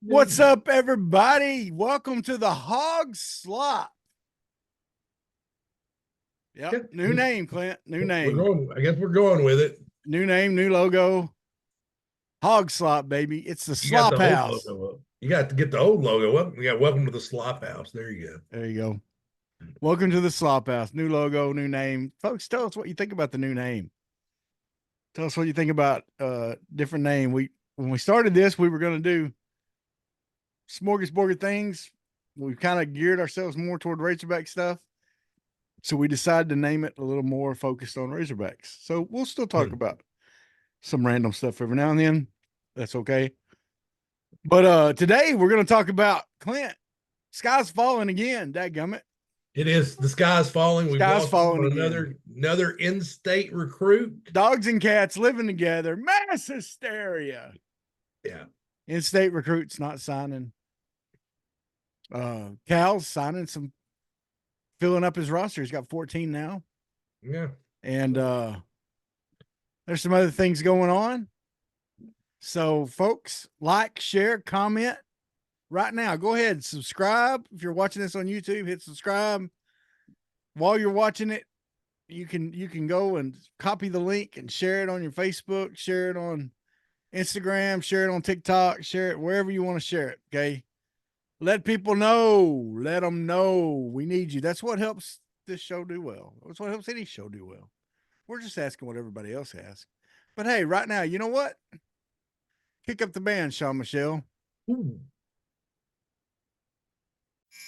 What's up, everybody? Welcome to the Hawg Slop. Yep, new name, Clint. New name. I guess we're going with it. New name, new logo. Hawg Slop, baby. It's the You got Slop the old House. logo up. You got to get the old logo up. We got welcome to the Slop House. There you go. There you go. Welcome to the Slop House. New logo, new name. Folks, tell us what you think about the new name. Tell us what you think about different name. When we started this, we were going to do smorgasbord things. We kind of geared ourselves more toward Razorback stuff. So we decided to name it a little more focused on Razorbacks. So we'll still talk about some random stuff every now and then. That's okay. But today we're going to talk about Clint. Sky's falling again. Dadgummit. It is. The sky's falling. We've Sky's lost falling another in-state recruit. Dogs and cats living together. Mass hysteria. Yeah. In-state recruits not signing. Cal's signing some, filling up his roster. He's got 14 now. Yeah. And there's some other things going on. So, folks, like, share, comment right now. Go ahead, subscribe. If you're watching this on YouTube, hit subscribe. While you're watching it, you can go and copy the link and share it on your Facebook, share it on Instagram, share it on TikTok, share it wherever you want to share it. Okay. Let people know. Let them know we need you. That's what helps this show do well. That's what helps any show do well. We're just asking what everybody else asks. But hey, right now, you know what? Kick up the band, Sean Michelle. Ooh.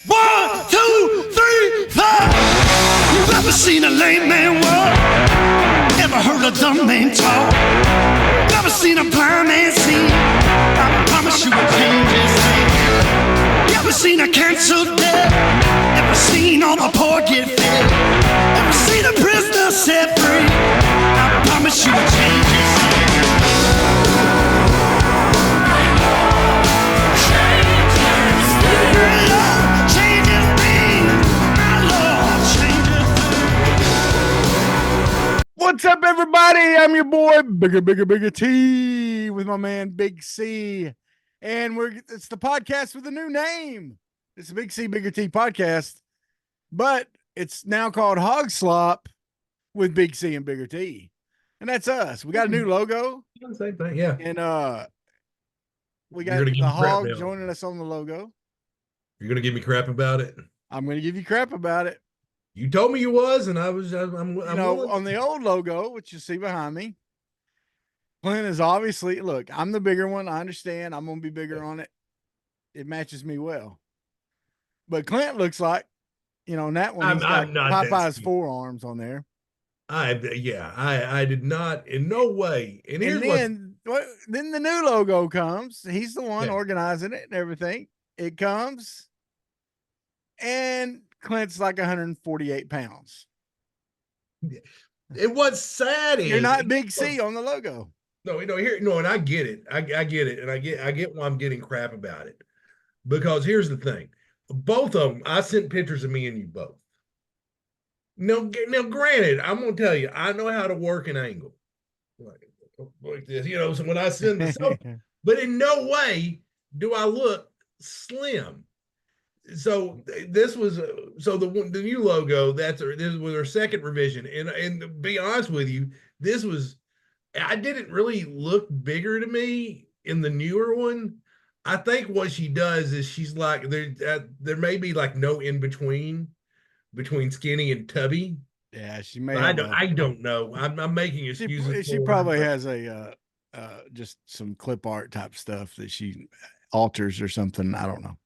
1, 2, 3, 4. You ever seen a lame man walk? Ever heard a dumb man talk? Ever seen a blind man see? I promise you will change his name. You ever seen a cancer dead? Ever seen all the poor get fed? Ever seen a prisoner set free? I promise you will change his name. What's up, everybody? I'm your boy, Bigger T, with my man Big C, and it's the podcast with a new name. It's the Big C, Bigger T podcast, but it's now called Hawg Slop with Big C and Bigger T, and that's us. We got a new logo. Same thing, yeah. And we got the hog joining us on the logo. You're gonna give me crap about it? I'm gonna give you crap about it. You told me you was, and I'm on the old logo, which you see behind me, Clint is obviously, look, I'm the bigger one. I understand. I'm going to be bigger on it. It matches me well. But Clint looks like, on that one, he's got Popeye's forearms on there. I did not, in no way. And then the new logo comes. He's the one organizing it and everything. It comes, and Clint's like 148 pounds. It was sad. You're not Big C on the logo. No, and I get it. I get it. And I get why I'm getting crap about it. Because here's the thing. Both of them, I sent pictures of me and you both. Now, granted, I'm going to tell you, I know how to work an angle. Like this, so when I send this up, but in no way do I look slim. So this was the new logo. This was our second revision, and to be honest with you, I didn't really look bigger to me in the newer one. I think what she does is she's like there may be like no in between skinny and tubby. Yeah, she may. I don't know. I'm making excuses. She probably has a just some clip art type stuff that she alters or something. I don't know.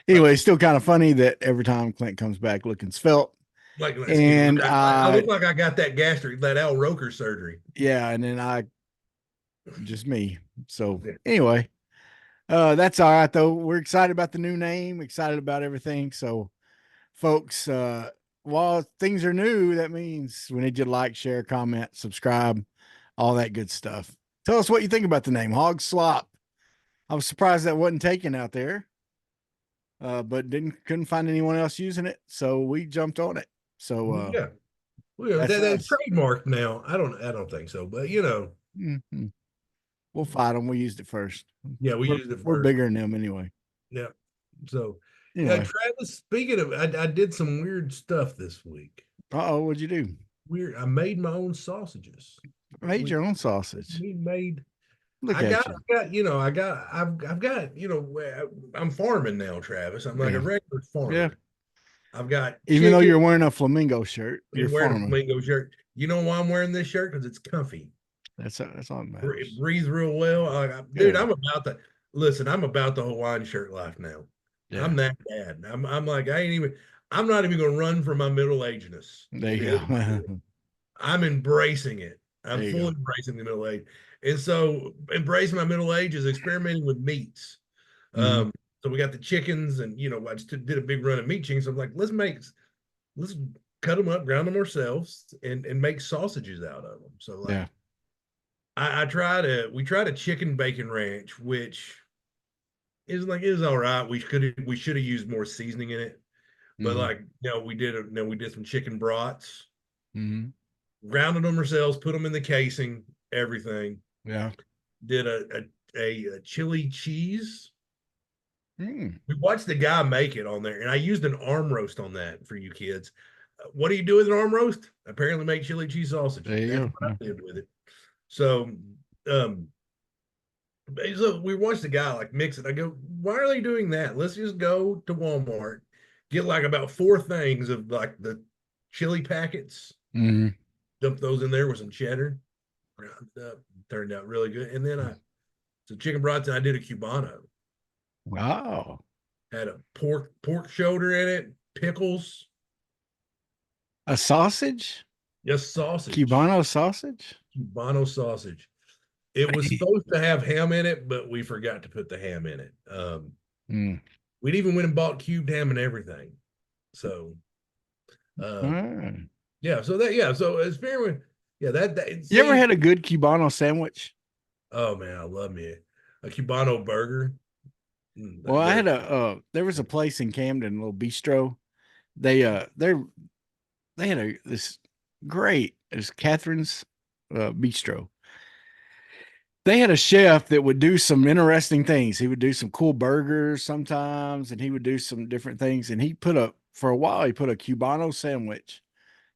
Anyway, still kind of funny that every time Clint comes back looking svelte. And I look like I got that Al Roker surgery. Yeah, and then just me. So anyway, that's all right though. We're excited about the new name, excited about everything. So folks, while things are new, that means we need you to like, share, comment, subscribe, all that good stuff. Tell us what you think about the name, Hawg Slop. I was surprised that wasn't taken out there. But couldn't find anyone else using it, so we jumped on it. So that's trademarked now. I don't think so, but Mm-hmm. We'll fight them. We used it first. Yeah, we We're, used it we're first. bigger than them anyway. Yeah. So, yeah, Anyway. Travis, speaking of, I did some weird stuff this week. Uh-oh, what'd you do? Weird. I made my own sausages. Made your own sausage. We made. Look I at got, you. I've got, I'm farming now, Travis. I'm like Yeah. a regular farmer. Yeah. I've got Even though chicken you're wearing a flamingo shirt, you're and wearing a farming. flamingo shirt. You know why I'm wearing this shirt? Because it's comfy. That's all that It matters. breathes real well. Dude, I'm about to listen. I'm about the Hawaiian shirt life now. Yeah. I'm that bad. I'm like, I'm not even going to run from my middle agedness. There you go. I'm embracing it. I'm There you fully go. embracing the middle age. And so embracing my middle age is experimenting with meats. Mhm. So we got the chickens and, I just did a big run of meat chickens. I'm like, let's cut them up, ground them ourselves and make sausages out of them. So like, Yeah. we tried a chicken bacon ranch, which is all right. We should have used more seasoning in it. But Mhm. like, we did some chicken brats, Mhm. grounded them ourselves, put them in the casing, everything. Yeah. Did a chili cheese. Mm. We watched the guy make it on there, and I used an arm roast on that for you kids. What do you do with an arm roast? Apparently, make chili cheese sausage. There you That's go. what I did with it. So, so we watched the guy like mix it. I go, why are they doing that? Let's just go to Walmart, get like about 4 things of like the chili packets, Mhm. dump those in there with some cheddar, ground it up, turned out really good. And then so chicken brats, and I did a Cubano. Wow. Had a pork shoulder in it, pickles, A sausage? just sausage. Cubano sausage? Cubano sausage. It was supposed to have ham in it, but we forgot to put the ham in it. Mm. We'd even went and bought cubed ham and everything. So, Mm. yeah. So it's very, yeah. You ever had a good Cubano sandwich? Oh man, I love me a Cubano burger. Well, I had there was a place in Camden, a little bistro. They had this great, it was Catherine's bistro. They had a chef that would do some interesting things. He would do some cool burgers sometimes, and he would do some different things. And for a while, he put a Cubano sandwich.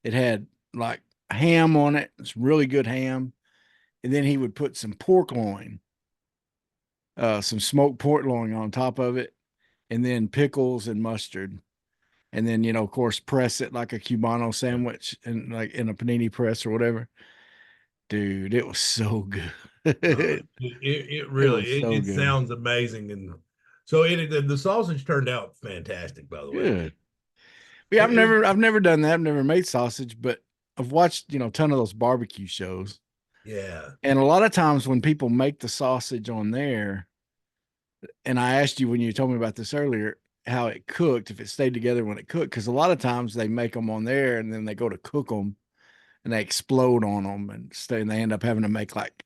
It had like ham on it. It's really good ham. And then he would put some pork loin, some smoked pork loin on top of it, and then pickles and mustard. And then, of course, press it like a Cubano sandwich and like in a panini press or whatever. Dude, it was so good. It really so good. sounds amazing, and so the sausage turned out fantastic. By the way, Good. Yeah, I've never done that. I've never made sausage, but I've watched, a ton of those barbecue shows. Yeah. And a lot of times when people make the sausage on there, and I asked you when you told me about this earlier, how it cooked, if it stayed together when it cooked, because a lot of times they make them on there and then they go to cook them and they explode on them and they end up having to make like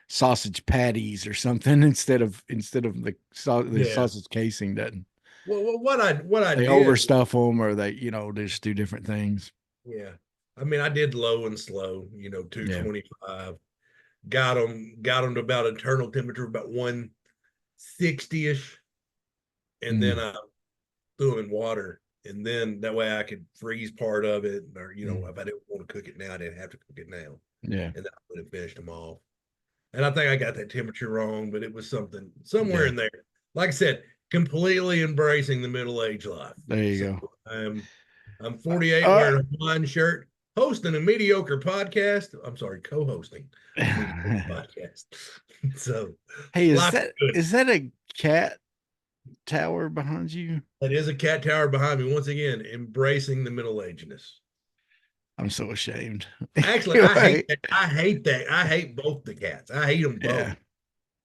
sausage patties or something instead of the sausage casing doesn't. Well, what I they did overstuff them or they they just do different things. Yeah, I mean I did low and slow, 225. Got them to about internal temperature about 160ish, and then I threw them in water, and then that way I could freeze part of it, or if I didn't want to cook it now, I didn't have to cook it now. Yeah, and then I would have finished them off. And I think I got that temperature wrong, but it was somewhere in there. Like I said, completely embracing the middle-aged life. There you go. I'm 48, wearing a Hawaiian shirt, hosting a mediocre podcast. I'm sorry, co-hosting a mediocre podcast. So, hey, is that a cat tower behind you? That is a cat tower behind me. Once again, embracing the middle-agedness. I'm so ashamed. Actually, I hate that. I hate both the cats. I hate them both. Yeah.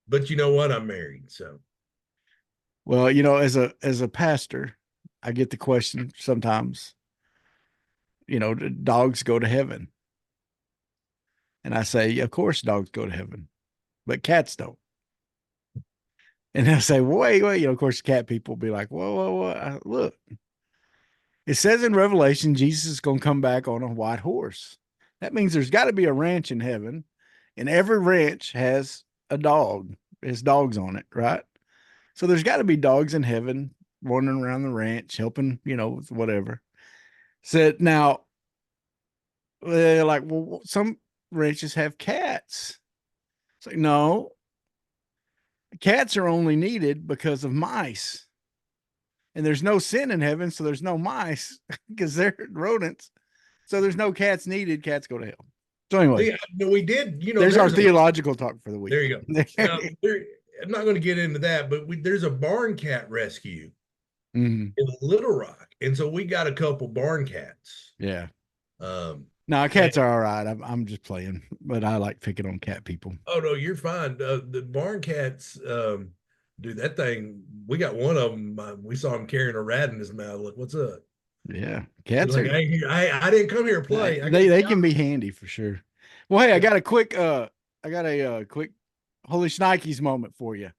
But you know what? I'm married, so. Well, as a pastor, I get the question sometimes, dogs go to heaven. And I say, of course dogs go to heaven, but cats don't. And they'll say, wait, of course, cat people will be like, whoa, look. It says in Revelation, Jesus is going to come back on a white horse. That means there's got to be a ranch in heaven, and every ranch has a dog. His dog's on it, right? So there's got to be dogs in heaven wandering around the ranch, helping, with whatever. Said now, they're like, well, some ranches have cats. It's like, no, cats are only needed because of mice. And there's no sin in heaven, so there's no mice because they're rodents. So there's no cats needed. Cats go to hell. So anyway, we did, there's our theological talk for the week. There you go. Now, I'm not going to get into that, but there's a barn cat rescue in Little Rock. And so we got a couple barn cats. Yeah. No, cats are all right. I'm just playing, but I like picking on cat people. Oh, no, you're fine. The barn cats, dude, that thing, we got one of them. We saw him carrying a rat in his mouth. Like, what's up? Yeah. Cats like, I didn't come here to play. They can be handy for sure. Well, hey, I got a quick Holy Shnikes moment for you.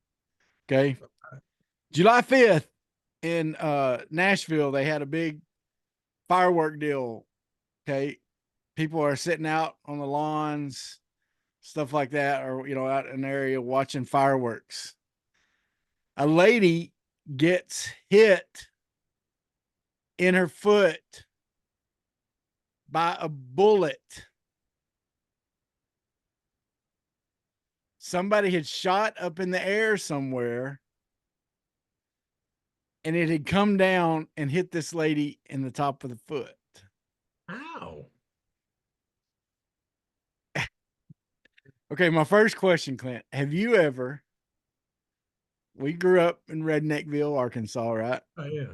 Okay. July 5th in Nashville, they had a big firework deal. Okay. People are sitting out on the lawns, stuff like that, or out in an area watching fireworks. A lady gets hit in her foot by a bullet. Somebody had shot up in the air somewhere, and it had come down and hit this lady in the top of the foot. Ow. Okay, my first question, Clint. Have you ever, we grew up in Redneckville, Arkansas, right? Oh, yeah.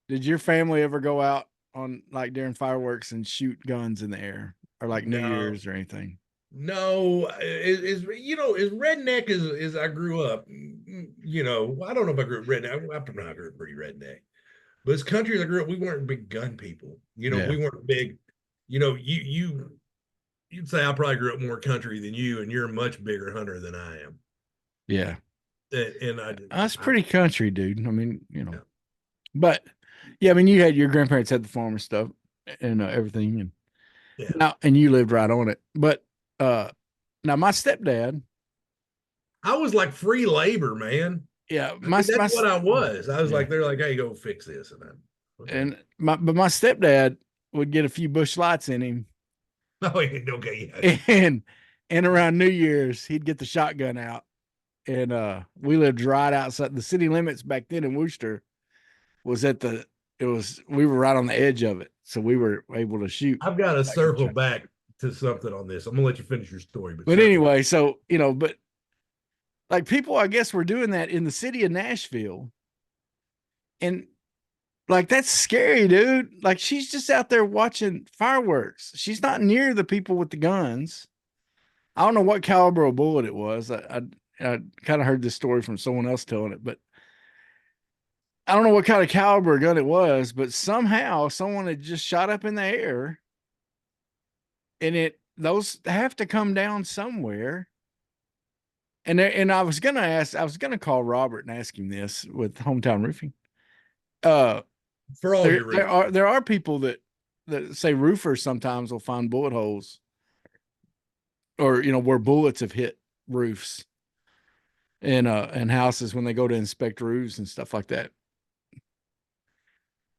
Did your family ever go out on during fireworks and shoot guns in the air or New Year's or anything? No, as redneck as I grew up, I don't know if I grew up redneck. I grew up pretty redneck, but as country as I grew up, we weren't big gun people. We weren't big, you'd say I probably grew up more country than you, and you're a much bigger hunter than I am. Yeah. And that's pretty country, dude. I mean, but yeah, I mean, your grandparents had the farm and stuff and everything. And now, and you lived right on it. But now my stepdad, I was like free labor, man. Yeah, that's what I was. I was like, they're like, hey, go fix this, and my stepdad would get a few bush lights in him. Oh, okay, yeah. And around New Year's, he'd get the shotgun out, and we lived right outside the city limits back then in Worcester. We were right on the edge of it, so we were able to shoot. I've got to circle back to something on this. I'm gonna let you finish your story, but anyway, so but like people, I guess, were doing that in the city of Nashville, and like that's scary, dude. Like she's just out there watching fireworks. She's not near the people with the guns. I don't know what caliber of bullet it was. I kind of heard this story from someone else telling it, but I don't know what kind of caliber gun it was, but somehow someone had just shot up in the air, and those have to come down somewhere. And I was gonna call Robert and ask him this with Hometown Roofing. For all your reasons. There are people that say roofers sometimes will find bullet holes, or where bullets have hit roofs and houses when they go to inspect roofs and stuff like that.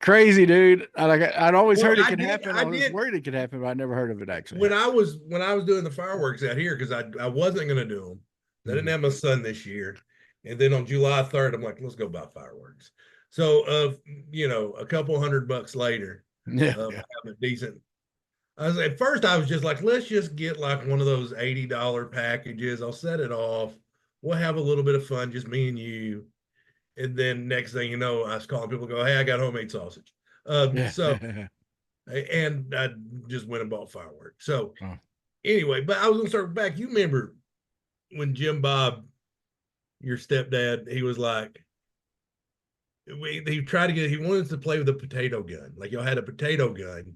Crazy, dude. I'd always heard it could happen. I was worried it could happen, but I never heard of it actually. When I was doing the fireworks out here, because I wasn't going to do them. I didn't have my son this year, and then on July 3rd, I'm like, let's go buy fireworks. So, a couple $100 later, having a decent. At first I was just like, let's just get like one of those $80 packages. I'll set it off. We'll have a little bit of fun, just me and you. And then next thing you know, I was calling people, go, hey, I got homemade sausage. So, and I just went and bought fireworks. So anyway, but I was going to start back. You remember when Jim Bob, your stepdad, he was like, he wanted to play with a potato gun. Like y'all had a potato gun.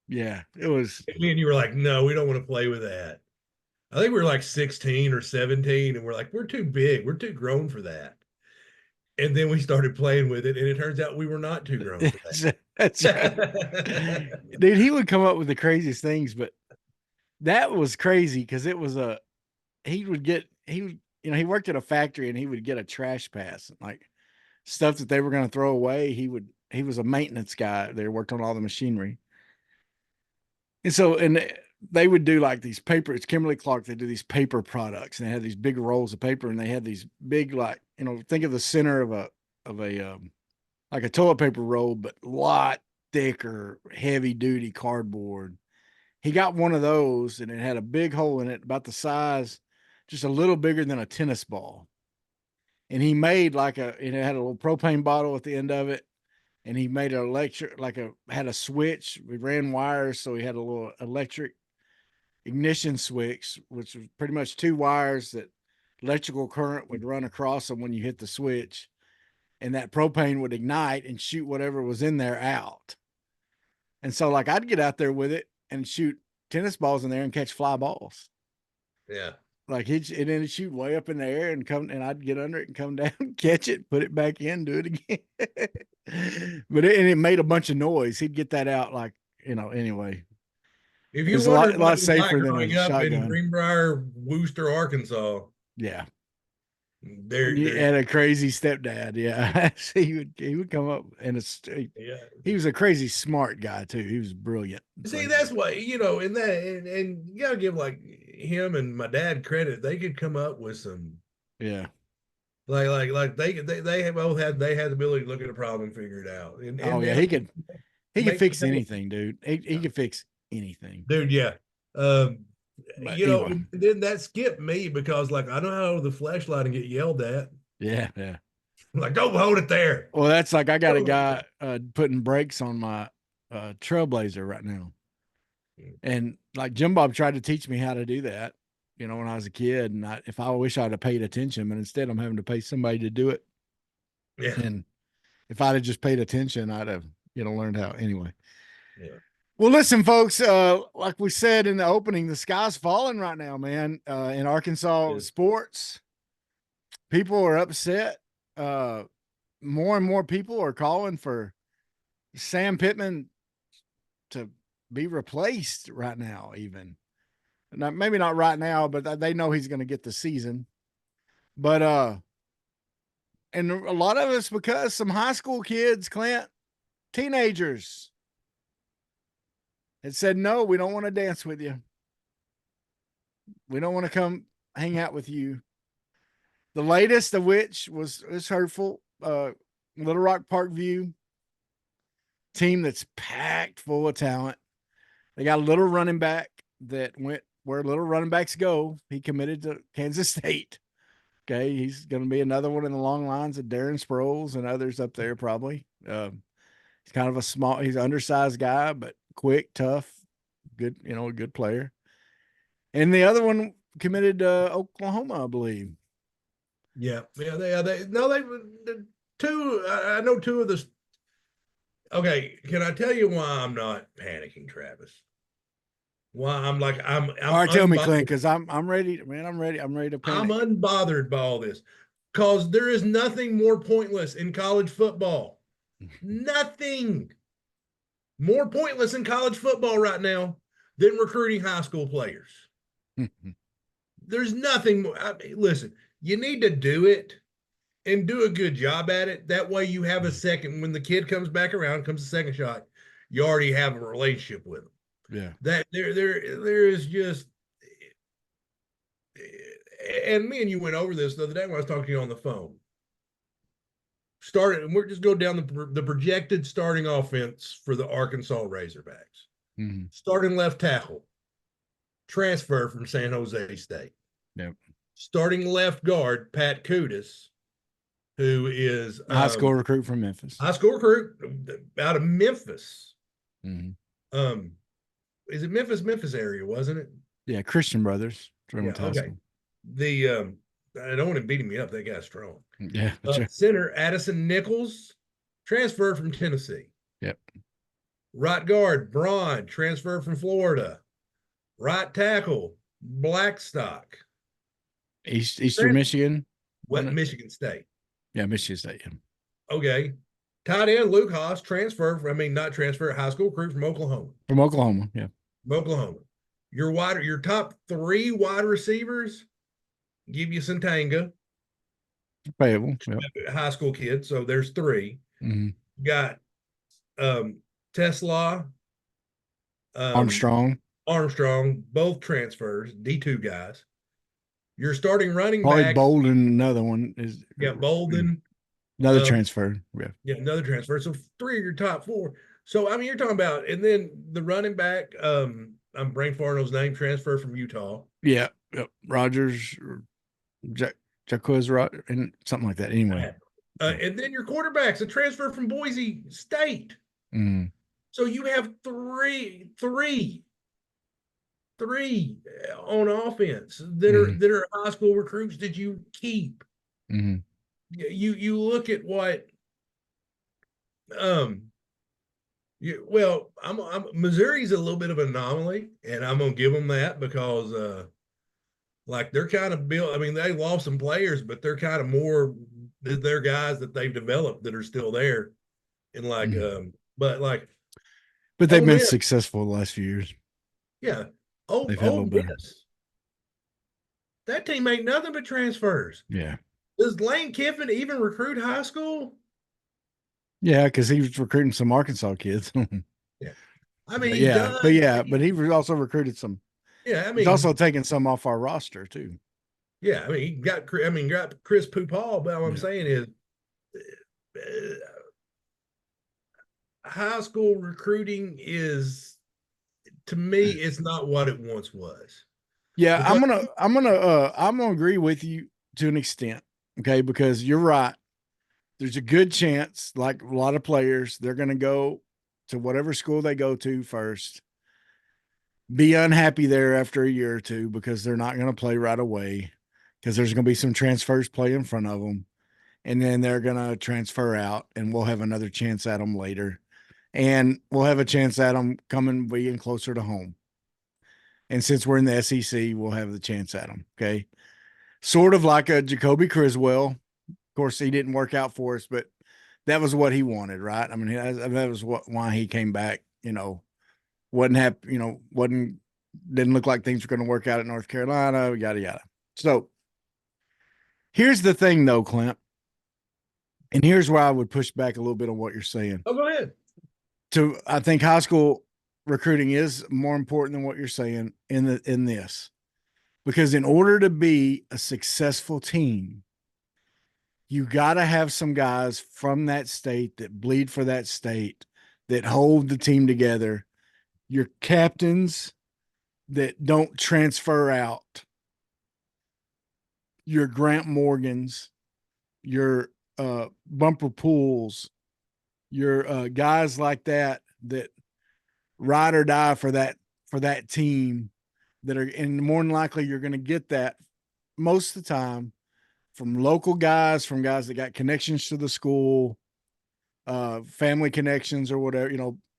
Yeah, it was. And me and you were like, no, we don't want to play with that. I think we were like 16 or 17, and we're like, we're too big. We're too grown for that. And then we started playing with it, and it turns out we were not too grown for that. That's right. Dude, he would come up with the craziest things, but that was crazy because it was he would he worked at a factory and he would get a trash pass, like stuff that they were going to throw away. He was a maintenance guy. They worked on all the machinery. And so, and they would do like these paper, it's Kimberly Clark. They do these paper products and they had these big rolls of paper and they had these big, like, think of the center of a like a toilet paper roll, but a lot thicker, heavy duty cardboard. He got one of those and it had a big hole in it about the size, just a little bigger than a tennis ball. And he made it had a little propane bottle at the end of it. And he made an electric, had a switch. We ran wires. So he had a little electric ignition switch, which was pretty much two wires that electrical current would run across them when you hit the switch. And that propane would ignite and shoot whatever was in there out. And so I'd get out there with it and shoot tennis balls in there and catch fly balls. Yeah. And then it'd shoot way up in the air and I'd get under it and come down, catch it, put it back in, do it again. But it made a bunch of noise. He'd get that out anyway. If you It's wonder a lot what it's safer like than a growing up in shotgun. Greenbrier, Wooster, Arkansas. Yeah. There had a crazy stepdad. Yeah. he would come up and he was a crazy smart guy too. He was brilliant. See, that's why, and you gotta give like him and my dad credit. They could come up with some, yeah, like they both had the ability to look at a problem and figure it out. And yeah, he could fix sense. anything, dude. He could fix anything, dude. Yeah. Anyway. And then that skipped me because I know how to hold the flashlight and get yelled at. Yeah. Like, don't hold it there. Well, that's I got a guy putting brakes on my Trailblazer right now. And Jim Bob tried to teach me how to do that, when I was a kid. And I wish I'd have paid attention, but instead I'm having to pay somebody to do it. Yeah. And if I'd have just paid attention, I'd have, learned how anyway. Yeah. Well, listen, folks, like we said in the opening, the sky's falling right now, man, in Arkansas sports. People are upset. More and more people are calling for Sam Pittman to be replaced right now, even. Maybe not right now, but they know he's going to get the season. But, and a lot of us, because some high school kids, Clint, teenagers, had said, no, we don't want to dance with you. We don't want to come hang out with you. The latest of which was hurtful. Little Rock Parkview team that's packed full of talent. They got a little running back that went where little running backs go. He committed to Kansas State. Okay. He's going to be another one in the long lines of Darren Sproles and others up there probably. He's kind of he's an undersized guy, but quick, tough, good, a good player. And the other one committed to Oklahoma, I believe. Yeah. I know two of the. Okay. Can I tell you why I'm not panicking, Travis? Why I'm all right, tell me, Clint, because I'm ready, man. I'm ready to panic. I'm unbothered by all this because there is nothing more pointless in college football. Nothing more pointless in college football right now than recruiting high school players. There's nothing more. Listen, you need to do it and do a good job at it. That way you have a second, when the kid comes back around, comes a second shot, you already have a relationship with them. Yeah. That there is just, and me and you went over this the other day when I was talking to you on the phone. And we're just going down the projected starting offense for the Arkansas Razorbacks. Mm-hmm. Starting left tackle, transfer from San Jose State. Yep. Starting left guard, Pat Kudus, who is high school recruit from Memphis. High school recruit out of Memphis. Mm-hmm. Is it Memphis area, wasn't it? Yeah, Christian Brothers. Yeah, okay. I don't want to beat me up. That guy's strong. Yeah. Center Addison Nichols, transferred from Tennessee. Yep. Right guard Braun, transferred from Florida. Right tackle Blackstock, Eastern Michigan. Michigan State. Yeah, Michigan State. Yeah. Okay. Tight end Luke Haas, not transfer, high school recruit from Oklahoma. From Oklahoma, yeah. From Oklahoma. Your top three wide receivers, give you Santanga, Payable. Yep. high school kid. So there's 3. Mhm. Got Tesla, Armstrong. Armstrong, both transfers, D2 guys. Your starting running Probably back, Bolden, another one is Bolden, another transfer. Yeah. another transfer. So 3 of your top 4. So I mean, you're talking about, and then the running back, I'm brain farting his name, transfer from Utah. Yeah. Yep. Rogers or Jacquez and something like that. Anyway. And then your quarterback's a transfer from Boise State. Mm. So you have three on offense that are high school recruits that you keep. Mm-hmm. You look at what Missouri's a little bit of an anomaly, and I'm gonna give them that because like they're kind of built. I mean, they lost some players, but they're kind of more they're guys that they've developed that are still there. And like but they've been successful the last few years. Yeah. Miss. That team ain't nothing but transfers. Yeah. Does Lane Kiffin even recruit high school? Yeah, because he was recruiting some Arkansas kids. Yeah. I mean, but he also recruited some. Yeah, I mean, he's also taken some off our roster too. Yeah, I mean, he got Chris Poupal, but what I'm saying is high school recruiting is, to me, it's not what it once was. Yeah, because I'm gonna agree with you to an extent, okay? Because you're right. There's a good chance, like a lot of players, they're gonna go to whatever school they go to first, be unhappy there after a year or two because they're not gonna play right away, because there's gonna be some transfers play in front of them, and then they're gonna transfer out, and we'll have another chance at them later, and we'll have a chance at them coming being closer to home. And since we're in the SEC, we'll have the chance at them. Okay. Sort of like a Jacoby Criswell. Of course, he didn't work out for us, but that was what he wanted, right? I mean, that was why he came back. Didn't look like things were going to work out at North Carolina, yada, yada. So here's the thing, though, Clint. And here's where I would push back a little bit on what you're saying. Oh, go ahead. I think high school recruiting is more important than what you're saying in this, because in order to be a successful team, you got to have some guys from that state that bleed for that state, that hold the team together. Your captains that don't transfer out, your Grant Morgans, your Bumper Pools, your guys like that ride or die for that team, that are, and more than likely you're going to get that most of the time from local guys, from guys that got connections to the school, family connections or whatever.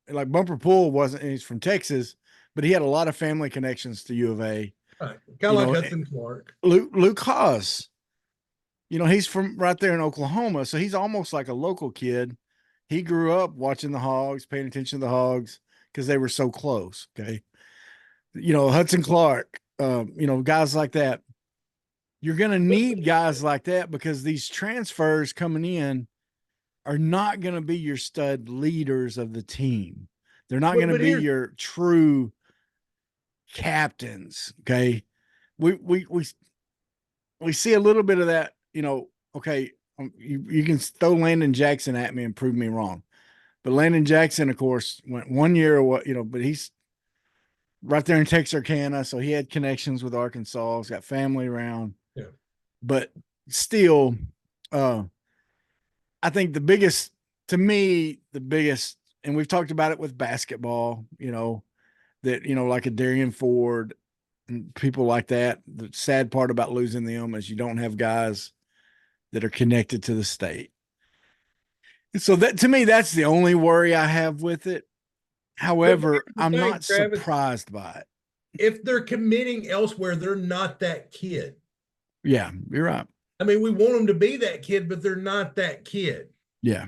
Like Bumper Pool he's from Texas, but he had a lot of family connections to U of A. Right. Kind of like Hudson Clark. Luke Haas, he's from right there in Oklahoma, so he's almost like a local kid. He grew up watching the Hogs, paying attention to the Hogs, because they were so close. Okay. Hudson Clark, guys like that. You're going to need guys like that, because these transfers coming in are not going to be your stud leaders of the team. They're not going to be your true captains. Okay. We see a little bit of that, okay. You can throw Landon Jackson at me and prove me wrong. But Landon Jackson, of course, went 1 year or what, but he's right there in Texarkana. So he had connections with Arkansas. He's got family around. Yeah. But still, I think the biggest, and we've talked about it with basketball, that, like a Darian Ford and people like that. The sad part about losing them is you don't have guys that are connected to the state. So that, to me, that's the only worry I have with it. However, I'm not surprised by it. If they're committing elsewhere, they're not that kid. Yeah, you're right. I mean, we want them to be that kid, but they're not that kid. Yeah.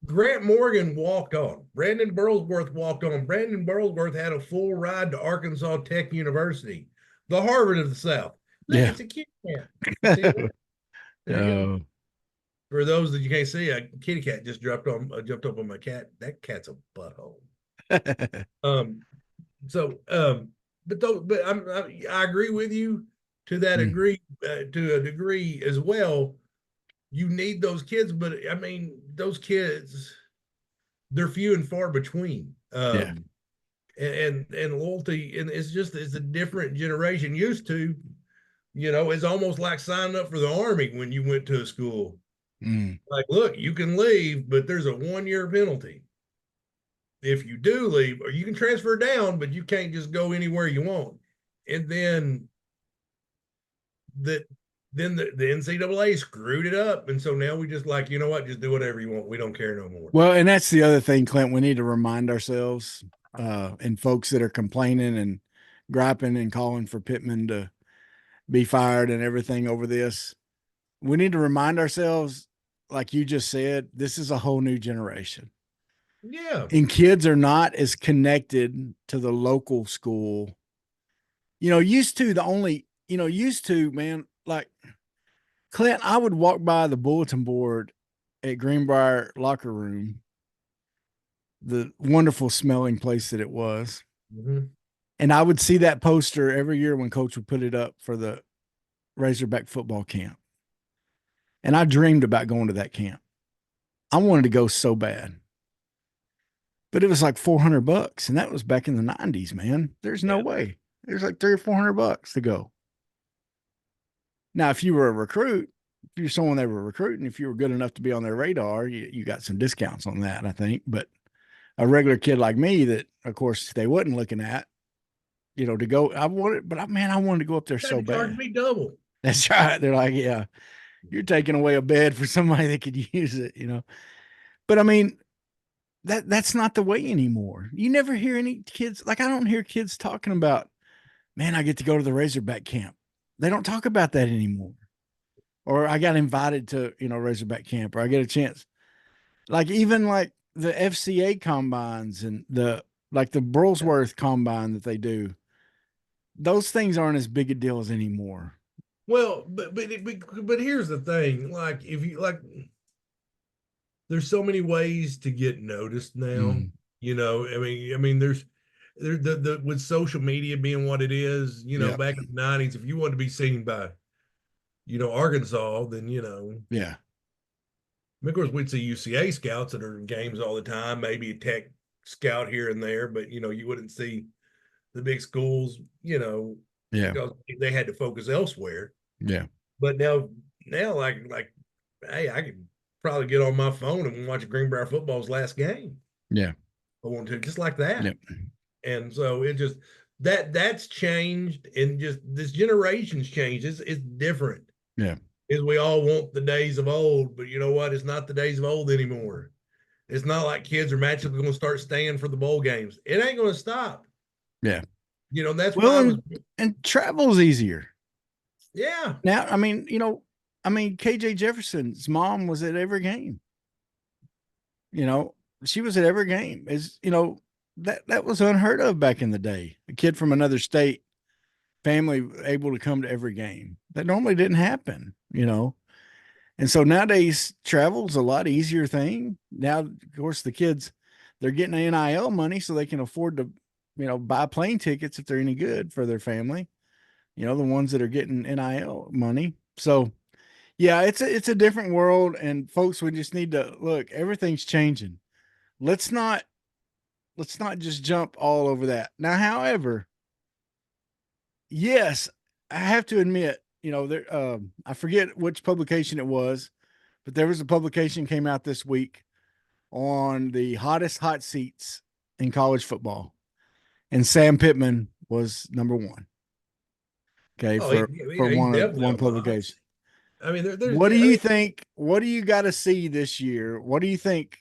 Grant Morgan walked on. Brandon Burlsworth walked on. Brandon Burlsworth had a full ride to Arkansas Tech University, the Harvard of the South. Look, Yeah. it's a kitty cat. You see that? There you go. Oh, For those that you can't see, a kitty cat just jumped up on my cat. That cat's a butthole. Um, so, but I agree with you to that Mm. degree, to a degree as well. You need those kids, but I mean, those kids, they're few and far between. Yeah. And loyalty, and it's a different generation. Used to, it's almost like signing up for the army when you went to a school. Mm. Like, look, you can leave, but there's a 1 year penalty if you do leave, or you can transfer down, but you can't just go anywhere you want. And that then the NCAA screwed it up, and so now we just like, you know what, just do whatever you want. We don't care no more. Well, and that's the other thing, Clint. We need to remind ourselves, and folks that are complaining and griping and calling for Pittman to be fired and everything over this. We need to remind ourselves, like you just said, this is a whole new generation. Yeah. And kids are not as connected to the local school. Used to, man, like Clint, I would walk by the bulletin board at Greenbrier locker room, the wonderful smelling place that it was. Mm-hmm. And I would see that poster every year when coach would put it up for the Razorback football camp. And I dreamed about going to that camp. I wanted to go so bad. But it was like $400, and that was back in the 90s, man. There's no way. There's like $300 or $400 to go. Now, if you were a recruit, if you're someone they were recruiting, if you were good enough to be on their radar, you got some discounts on that, I think. But a regular kid like me that, of course, they wasn't looking at, to go, I wanted to go up there so bad. Charge me double. That's right. They're like, yeah, you're taking away a bed for somebody that could use it, But I mean, that's not the way anymore. You never hear any kids, like I don't hear kids talking about, man, I get to go to the Razorback camp. They don't talk about that anymore. Or I got invited to, Razorback camp, or I get a chance. Like even like the FCA combines and the Burlsworth combine that they do, those things aren't as big a deal as anymore. Well, but here's the thing. Like, if you like, there's so many ways to get noticed now. Mm. I mean, there's the with social media being what it is, back in the 90s, if you want to be seen by, Arkansas, then, Yeah. Of course, we'd see UCA scouts that are in games all the time, maybe a tech scout here and there, but, you wouldn't see the big schools, Yeah. because they had to focus elsewhere. Yeah. But now, like, hey, I could probably get on my phone and watch Greenbrier football's last game. Yeah. I want to, just like that. Yep. And so it just that's changed, and just this generation's changed. It's different. Yeah. Is we all want the days of old, but you know what? It's not the days of old anymore. It's not like kids are magically going to start staying for the bowl games. It ain't going to stop. Yeah. That's well, and travel's easier. Yeah. Now, KJ Jefferson's mom was at every game. She was at every game. That was unheard of back in the day. A kid from another state, family able to come to every game. That normally didn't happen, And so nowadays travel's a lot easier thing. Now, of course, the kids, they're getting NIL money so they can afford to, buy plane tickets if they're any good for their family. The ones that are getting NIL money. So yeah, it's a different world. And folks, we just need to look, everything's changing. Let's not just jump all over that. Now, however, yes, I have to admit, I forget which publication it was, but there was a publication came out this week on the hottest hot seats in college football, and Sam Pittman was number one. Okay, for one publication. I mean, what do you think? What do you got to see this year? What do you think?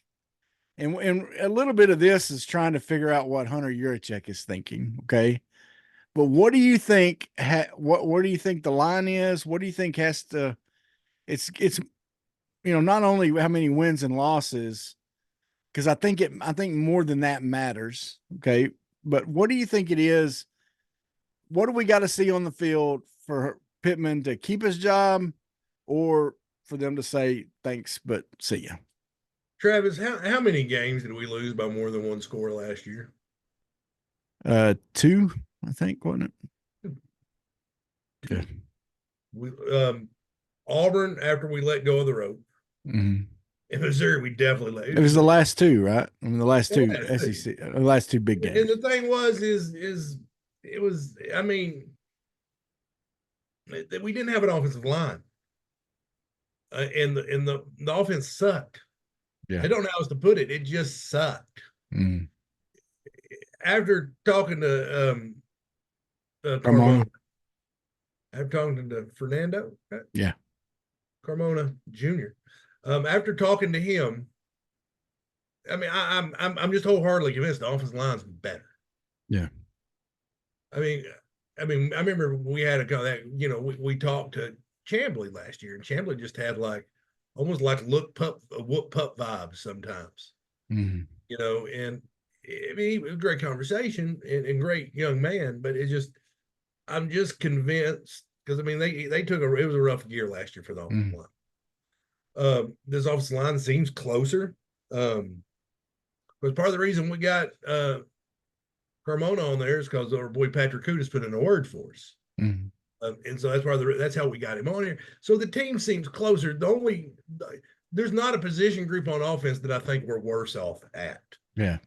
And a little bit of this is trying to figure out what Hunter Yurachek is thinking. Okay. But what do you think? What do you think the line is? What do you think has to? It's not only how many wins and losses, because I think more than that matters. Okay, but what do you think it is? What do we got to see on the field for Pittman to keep his job or for them to say thanks, but see ya. Travis, how many games did we lose by more than one score last year? 2, I think, wasn't it? Yeah. We Auburn after we let go of the rope. Mm-hmm. In Missouri, we definitely let it was the last 2, right? I mean, the last two last SEC, the last 2 big games. And the thing was, it was. I mean, we didn't have an offensive line, and the offense sucked. Yeah. I don't know how else to put it. It just sucked. Mm. After talking to Carmona. after talking to Fernando, right? Yeah, Carmona Jr. After talking to him, I mean, I'm just wholeheartedly convinced the offensive line's better. Yeah. I mean, I remember we had we talked to Chambly last year, and Chambly just had almost like whoop pup vibes sometimes. Mm-hmm. And I mean, it was a great conversation and great young man, but I'm just convinced because I mean they took it was a rough year last year for the offensive line. This offensive line seems closer. But part of the reason we got Carmona on there is because our boy Patrick Kudas put in a word for us. Mm-hmm. And so that's how we got him on here. So the team seems closer. There's not a position group on offense that I think we're worse off at. Yeah.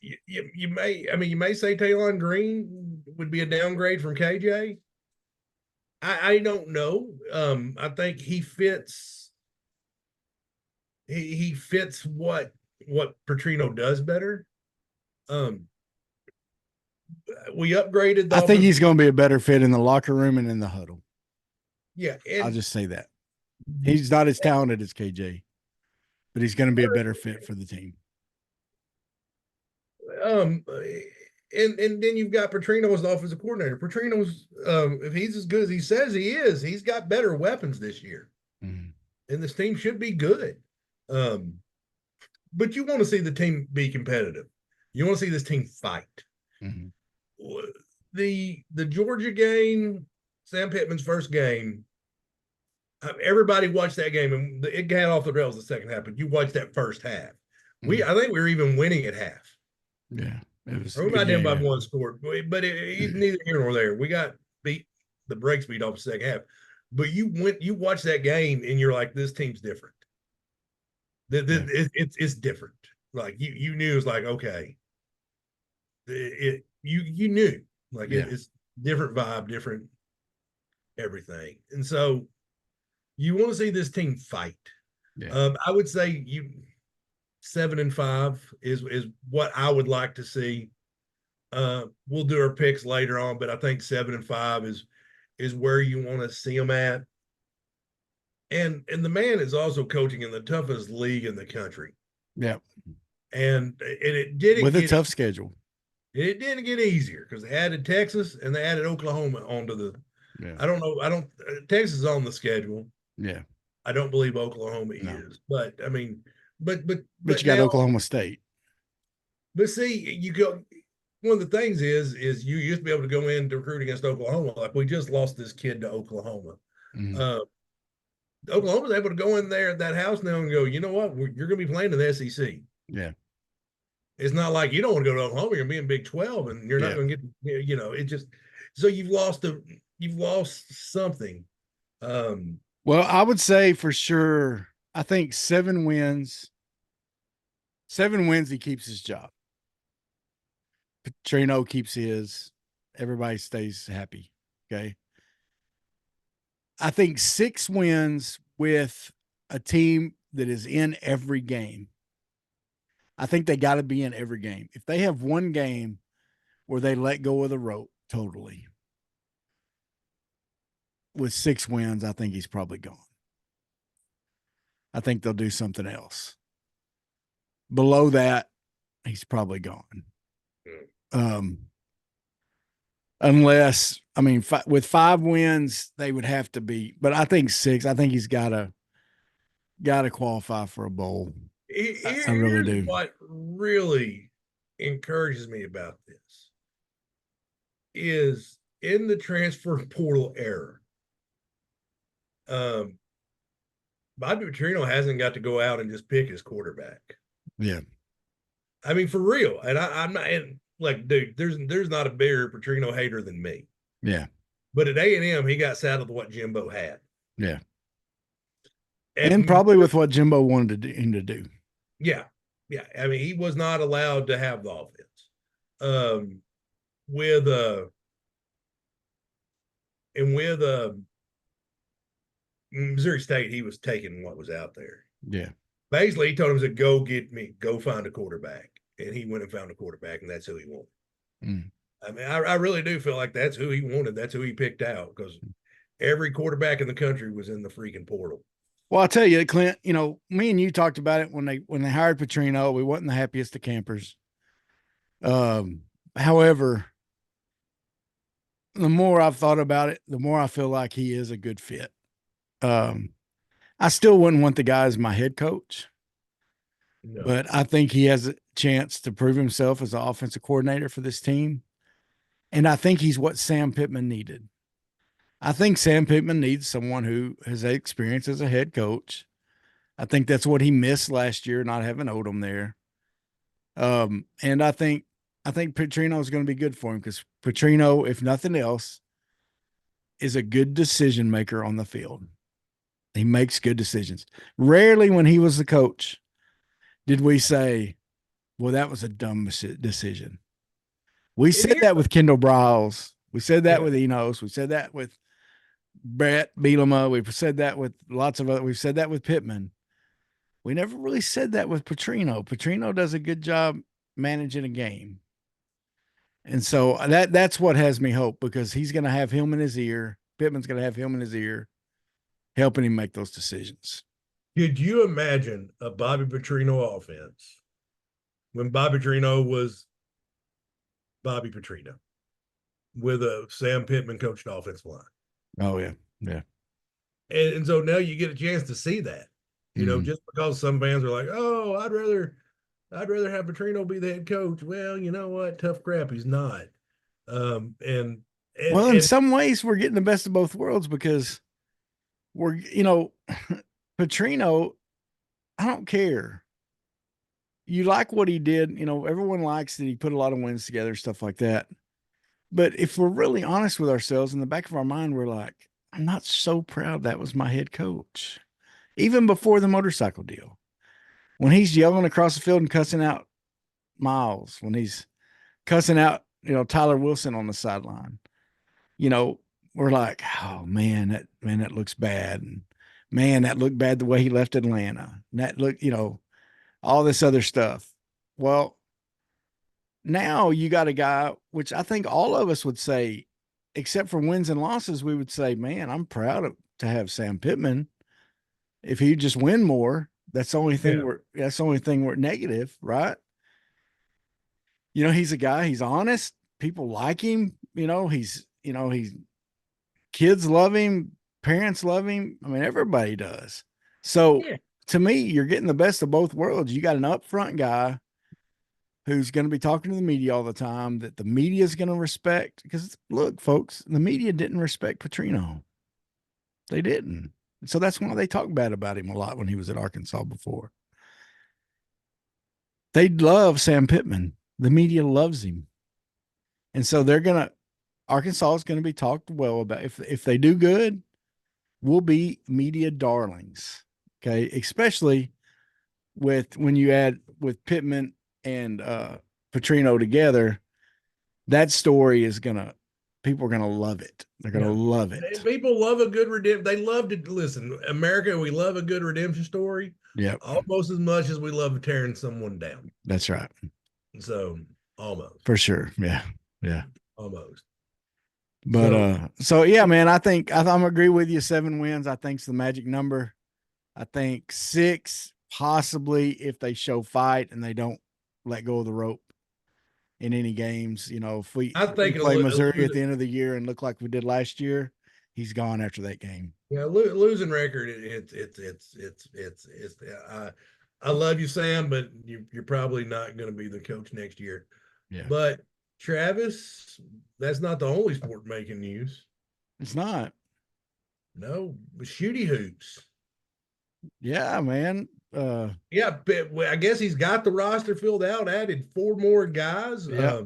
You may say Taylon Green would be a downgrade from KJ. I don't know. I think he fits. He fits what Petrino does better. We upgraded. I think he's going to be a better fit in the locker room and in the huddle. Yeah, I'll just say that he's not as talented as KJ, but he's going to be a better fit for the team. And then you've got Petrino as the offensive coordinator. Petrino's if he's as good as he says he is, he's got better weapons this year, and this team should be good. But you want to see the team be competitive. You want to see this team fight. Mm-hmm. The Georgia game, Sam Pittman's first game. Everybody watched that game, and it got off the rails the second half. But you watched that first half. I think we were even winning at half. Yeah, it was. We might have by one score, but it's neither here nor there. We got beat. The brakes beat off the second half. But you watched that game, and you're like, this team's different. It's different. Like you knew it was like, okay. You knew like it's different vibe, different everything, and so you want to see this team fight. Yeah. I would say 7-5 is what I would like to see. We'll do our picks later on, but I think 7-5 is where you want to see them at. And the man is also coaching in the toughest league in the country. Yeah, and it didn't with a tough schedule. It didn't get easier because they added Texas and they added Oklahoma onto the. Yeah. I don't know. Texas is on the schedule. Yeah. I don't believe Oklahoma is, but I mean, but you got Oklahoma State. But see, you go. One of the things is you used to be able to go in to recruit against Oklahoma. Like we just lost this kid to Oklahoma. Mm-hmm. Oklahoma's able to go in there at that house now and go, you know what? You're going to be playing in the SEC. Yeah. It's not like you don't want to go to Oklahoma. You're going to be in Big 12 and you're not going to get, it just, so you've lost something. Well, I would say for sure, I think 7 wins, he keeps his job. Petrino keeps his, everybody stays happy. Okay. I think 6 wins with a team that is in every game. I think they got to be in every game. If they have one game where they let go of the rope totally, with 6 wins, I think he's probably gone. I think they'll do something else. Below that, he's probably gone. Unless, I mean, with 5 wins, they would have to be, but I think 6, I think he's got to qualify for a bowl. I really do. What really encourages me about this is in the transfer portal era, Bobby Petrino hasn't got to go out and just pick his quarterback. Yeah. I mean, for real. And I'm not, and like, dude, there's not a bigger Petrino hater than me. Yeah. But at A&M, he got saddled with what Jimbo had. Yeah. And And probably with what Jimbo wanted him to do. Yeah. Yeah. I mean, he was not allowed to have the offense. With Missouri State, he was taking what was out there. Yeah. Basically, he told him to go find a quarterback. And he went and found a quarterback, and that's who he wanted. Mm. I mean, I really do feel like that's who he wanted. That's who he picked out, because every quarterback in the country was in the freaking portal. Well, I'll tell you, Clint, me and you talked about it when they hired Petrino. We wasn't the happiest of campers. However, the more I've thought about it, the more I feel like he is a good fit. I still wouldn't want the guy as my head coach, No. but I think he has a chance to prove himself as an offensive coordinator for this team. And I think he's what Sam Pittman needed. I think Sam Pittman needs someone who has experience as a head coach. I think that's what he missed last year, not having Odom there. And I think Petrino is going to be good for him, because Petrino, if nothing else, is a good decision maker on the field. He makes good decisions. Rarely when he was the coach did we say, well, that was a dumb decision. We said that with Kendall Briles. We said that with Enos. We said that with Brett Bielema. We've said that with lots of other. We've said that with Pittman. We never really said that with Petrino. Petrino does a good job managing a game. And so that's what has me hope, because he's going to have him in his ear. Pittman's going to have him in his ear, helping him make those decisions. Could you imagine a Bobby Petrino offense when Bobby Petrino was Bobby Petrino with a Sam Pittman coached offensive line? Oh, yeah. Yeah. And so now you get a chance to see that, just because some fans are like, oh, I'd rather have Petrino be the head coach. Well, you know what? Tough crap. He's not. In some ways we're getting the best of both worlds, because we're, Petrino, I don't care. You like what he did. Everyone likes that he put a lot of wins together, stuff like that. But if we're really honest with ourselves, in the back of our mind, we're like, I'm not so proud that was my head coach. Even before the motorcycle deal, when he's yelling across the field and cussing out Miles, when he's cussing out, Tyler Wilson on the sideline, we're like, oh man, that looks bad. And man, that looked bad the way he left Atlanta. And that looked, all this other stuff. Well, now you got a guy, which I think all of us would say, except for wins and losses, we would say, man, I'm proud to have Sam Pittman. If he just win more, that's the only thing we're negative, right? He's a guy, he's honest. People like him. He's kids love him. Parents love him. I mean, everybody does. So to me, you're getting the best of both worlds. You got an upfront guy who's going to be talking to the media all the time, that the media is going to respect. Because look, folks, the media didn't respect Petrino. They didn't. So that's why they talk bad about him a lot when he was at Arkansas before. They love Sam Pittman. The media loves him. And so Arkansas is going to be talked well about. If they do good, we'll be media darlings. Okay. Especially when you add with Pittman and Petrino together, that story is people are going to love it. They're going to love it. And people love a good redemption. They love to listen. America, we love a good redemption story. Yeah. Almost as much as we love tearing someone down. That's right. So almost. For sure. Yeah. Yeah. Almost. But so yeah, man, I'm agree with you. 7 wins, I think, is the magic number. I think 6, possibly, if they show fight and they don't let go of the rope in any games. If we play Missouri at the end of the year and look like we did last year, he's gone after that game. Yeah, losing record. I love you, Sam, but you're probably not going to be the coach next year. Yeah. But Travis, that's not the only sport making news. It's not. No, shooty hoops. Yeah, man. Yeah, but I guess he's got the roster filled out, added 4 more guys. Yeah.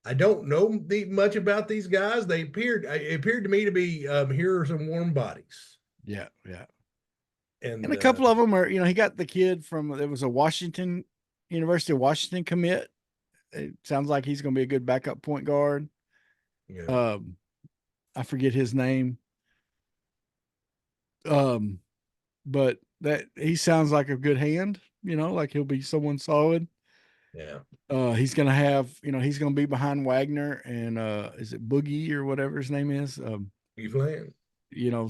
I don't know much about these guys. It appeared to me to be here are some warm bodies. Yeah. Yeah. And And a couple of them are, he got the kid from, it was a University of Washington commit. It sounds like he's going to be a good backup point guard. yeah. I forget his name. But that he sounds like a good hand, like he'll be someone solid. Yeah. He's gonna have, he's gonna be behind Wagner and is it Boogie or whatever his name is? You playing?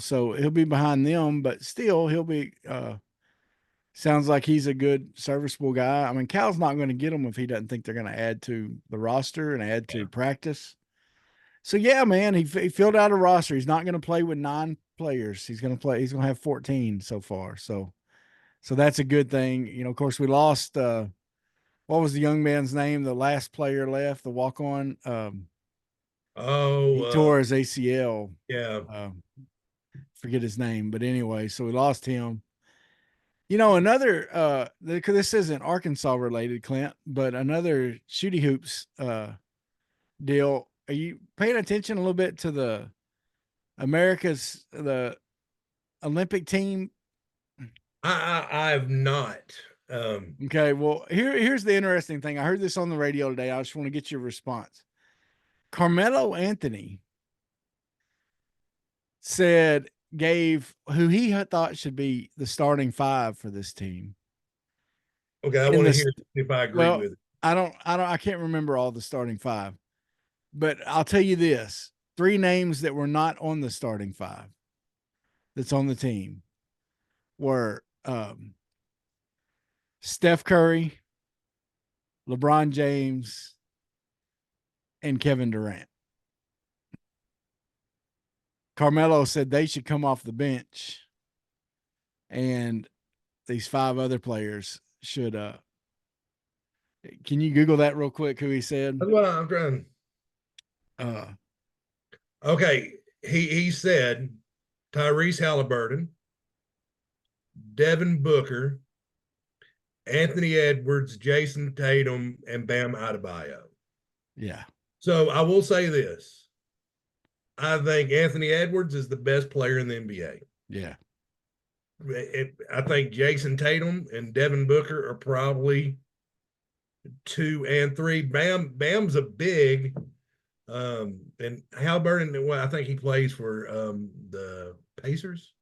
So he'll be behind them, but still he'll be sounds like he's a good serviceable guy. I mean, Cal's not going to get him if he doesn't think they're going to add to the roster and add to practice. So yeah, man, he filled out a roster. He's not going to play with 9 players. He's going to have 14 so far. So that's a good thing. Of course we lost, what was the young man's name? The last player left, the walk on, he tore his ACL. Yeah. Forget his name, but anyway, so we lost him. Another, this isn't Arkansas related, Clint, but another shooty hoops, deal. Are you paying attention a little bit to the Olympic team? I have not. Okay, well, here's the interesting thing. I heard this on the radio today. I just want to get your response. Carmelo Anthony gave who he thought should be the starting 5 for this team. Okay, I want to hear if I agree with it. I can't remember all the starting 5. But I'll tell you this, 3 names that were not on the starting 5 that's on the team were Steph Curry, LeBron James, and Kevin Durant. Carmelo said they should come off the bench, and these 5 other players should can you Google that real quick, who he said? That's what I'm trying. Okay, he said Tyrese Halliburton, Devin Booker, Anthony Edwards, Jason Tatum, and Bam Adebayo. Yeah. So I will say this. I think Anthony Edwards is the best player in the NBA. Yeah. I think Jason Tatum and Devin Booker are probably 2 and 3. Bam's a big, and Halliburton, well, I think he plays for the Pacers.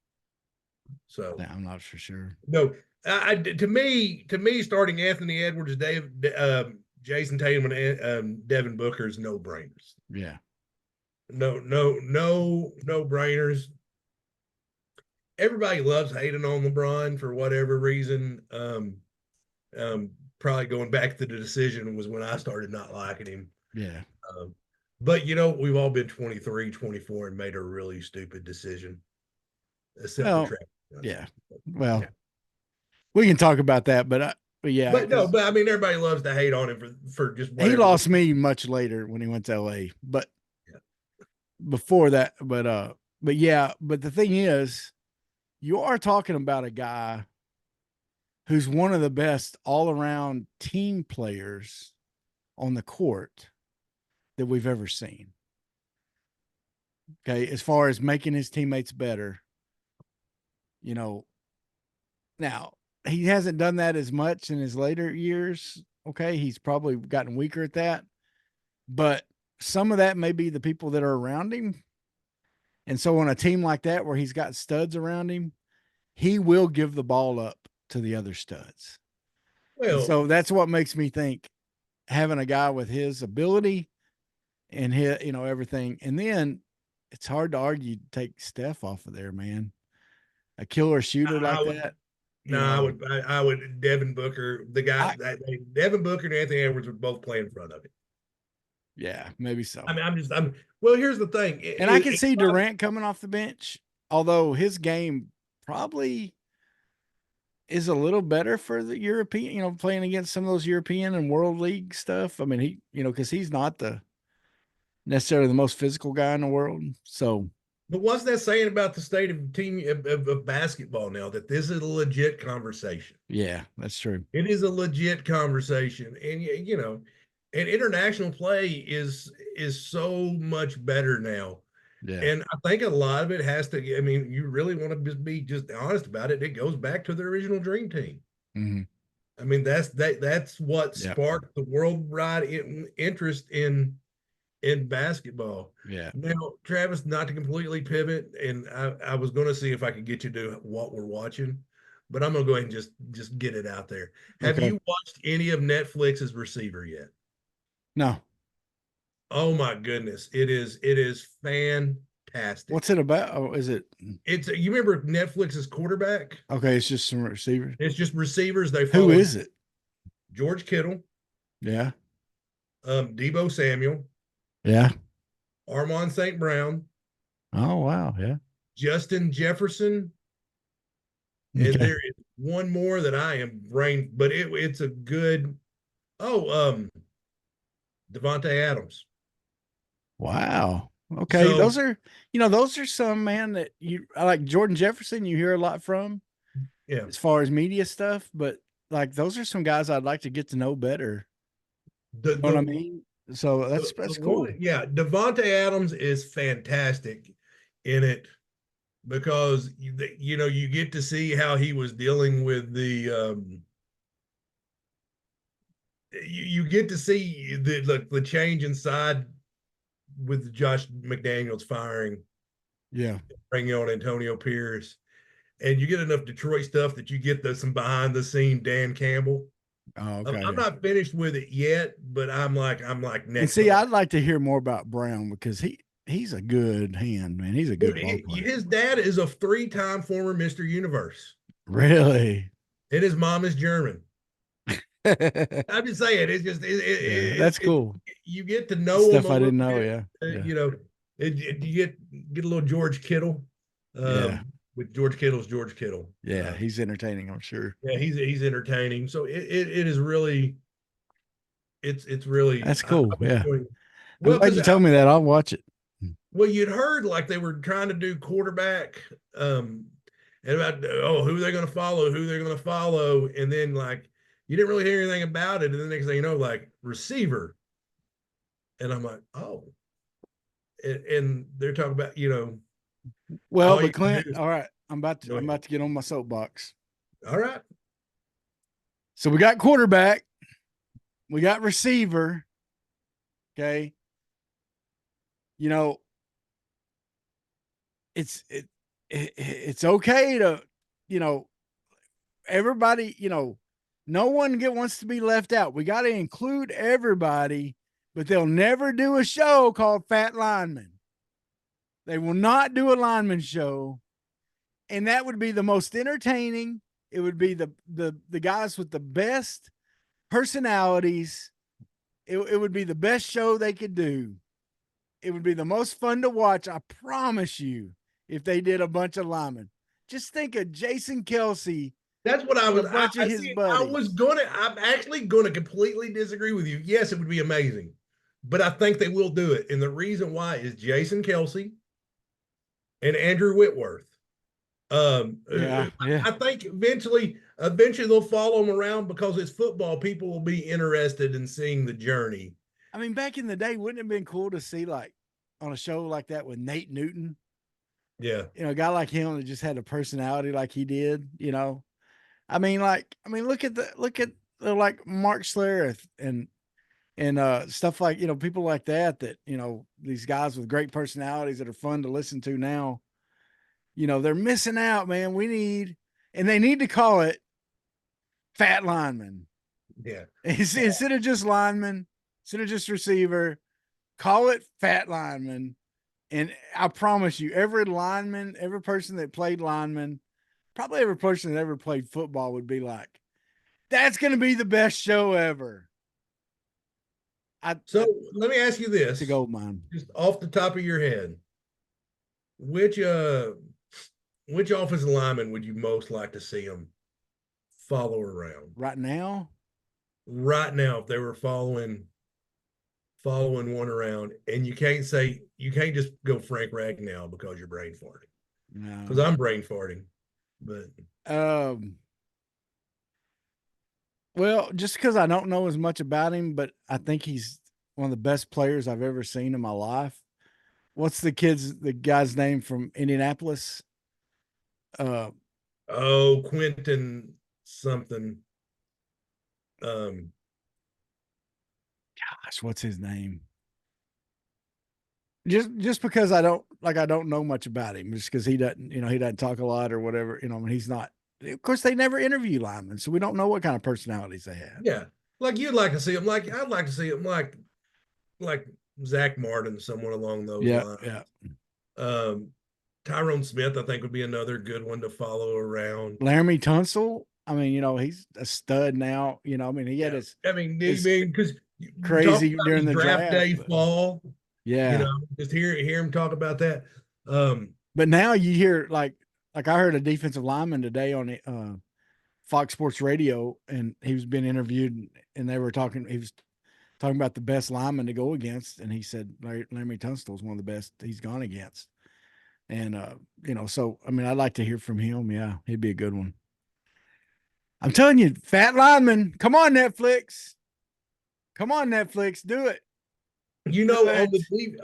So I'm not for sure. No, to me, starting Anthony Edwards, Jason Tatum, and Devin Booker is no brainers. Yeah. No brainers. Everybody loves hating on LeBron for whatever reason. Probably going back to the decision was when I started not liking him. Yeah. But we've all been 23, 24 and made a really stupid decision. Except yeah. Well, we can talk about that, but yeah. But I mean, everybody loves to hate on him for just whatever. He lost me much later when he went to LA, but before that, but yeah, but the thing is, you are talking about a guy who's one of the best all-around team players on the court that we've ever seen. Okay, as far as making his teammates better, now he hasn't done that as much in his later years. Okay, he's probably gotten weaker at that, but some of that may be the people that are around him. And so on a team like that, where he's got studs around him, he will give the ball up to the other studs. Well, and so that's what makes me think having a guy with his ability and his, everything. And then it's hard to argue to take Steph off of there, man. A killer shooter that. I would Devin Booker, Devin Booker and Anthony Edwards would both play in front of it. Yeah, maybe so. I mean, well, here's the thing. I can see Durant coming off the bench, although his game probably is a little better for the European, playing against some of those European and World League stuff. I mean, because he's not necessarily the most physical guy in the world. So, but what's that saying about the state of team of basketball now? That this is a legit conversation. yeah, that's true. It is a legit conversation, and and international play is so much better now. Yeah. And I think a lot of it has to. I mean, you really want to be just honest about it. It goes back to the original Dream Team. Mm-hmm. I mean, that's what Yep. sparked the worldwide interest in basketball. Yeah. Now, Travis, not to completely pivot, and I was going to see if I could get you to what we're watching, but I'm going to go ahead and just get it out there. Have Okay. you watched any of Netflix's Receiver yet? No. Oh my goodness, it is fantastic. What's it about? Oh, is it? It's you remember Netflix's Quarterback? Okay, it's just some receivers. It's just receivers. They follow Who is it? George Kittle, Yeah. Debo Samuel, Yeah. Armon St. Brown, Oh wow. Yeah. Justin Jefferson, and Okay. there is one more that I am brain, but it's a good. Oh, Devontae Adams. Wow. Okay. So, those are some, man, that I like. Jordan Jefferson, you hear a lot from yeah, as far as media stuff, but like those are some guys I'd like to get to know better. the You know what I mean? So that's cool. one, yeah, Devontae Adams is fantastic in it because you get to see how he was dealing with the you get to see the change inside with Josh McDaniels firing, Yeah. bringing on Antonio Pierce, and you get enough Detroit stuff that you get some behind the scene Dan Campbell. Oh, okay. I'm not finished with it yet, but I'm like next. And see, I'd like to hear more about Brown because he's a good hand, man. He's a good ball player. His dad is a 3-time former Mr. Universe. Really? And his mom is German. I'm just saying, it's just that's cool. You get to know stuff him I didn't know. bit, Yeah. You get a little George Kittle. Yeah. With George Kittle. Yeah, he's entertaining, I'm sure. Yeah, he's entertaining. So it is really, it's really That's cool. Yeah. Well, I'm glad you told me that. I'll watch it. Well, you'd heard like they were trying to do quarterback, and about who they're going to follow, and then like you didn't really hear anything about it, and then next thing you know, like receiver, and I'm like, oh, and they're talking about Well, but Clint, all right, I'm about to get on my soapbox. All right. So we got quarterback, we got receiver. Okay. It's okay to, everybody, no one wants to be left out. We got to include everybody, but they'll never do a show called Fat Lineman. They will not do a lineman show. And that would be the most entertaining. It would be the guys with the best personalities. It would be the best show they could do. It would be the most fun to watch. I promise you, if they did a bunch of linemen. Just think of Jason Kelsey. That's what I was. I'm actually going to completely disagree with you. Yes, it would be amazing, but I think they will do it. And the reason why is Jason Kelsey and Andrew Whitworth. I think eventually they'll follow them around because it's football. People will be interested in seeing the journey. I mean, back in the day, wouldn't it have been cool to see like on a show like that with Nate Newton? Yeah. A guy like him that just had a personality like he did, I mean, look at like Mark Schlereth and stuff like, people like that, these guys with great personalities that are fun to listen to now, they're missing out, man. They need to call it Fat Lineman. Yeah. Instead of just lineman, instead of just receiver, call it Fat Lineman. And I promise you, every lineman, every person that played lineman, probably every person that ever played football would be like, that's going to be the best show ever. Let me ask you this. It's a gold mine. Just off the top of your head, which offensive lineman would you most like to see them follow around right now. right now if they were following one around, and you can't just go Frank Ragnow because you're brain farting. Because No. I'm brain farting, but Well, just because I don't know as much about him, but I think he's one of the best players I've ever seen in my life. What's the guy's name from Indianapolis? Uh, Quentin something. Um, Gosh, what's his name? Just because I don't know much about him, just because he doesn't talk a lot or whatever. And he's not. Of course, they never interview linemen, so we don't know what kind of personalities they have. yeah, like you'd like to see him. Like I'd like to see him. Like Zach Martin, someone along those Yeah, lines. yeah. Um, Tyrone Smith, I think, would be another good one to follow around. Laramie Tunsil. I mean, he's a stud now. I mean, he had Yeah. his I mean, his because you talk crazy about during his the draft draft. day fall, Yeah. just hear him talk about that. But now you hear like I heard a defensive lineman today on Fox Sports Radio, and he was being interviewed, and they were talking. He was talking about the best lineman to go against, and he said Laramie Tunstall is one of the best he's gone against. And so I mean, I'd like to hear from him. Yeah, he'd be a good one. I'm telling you, fat lineman, come on Netflix, do it. On Do the it. deep,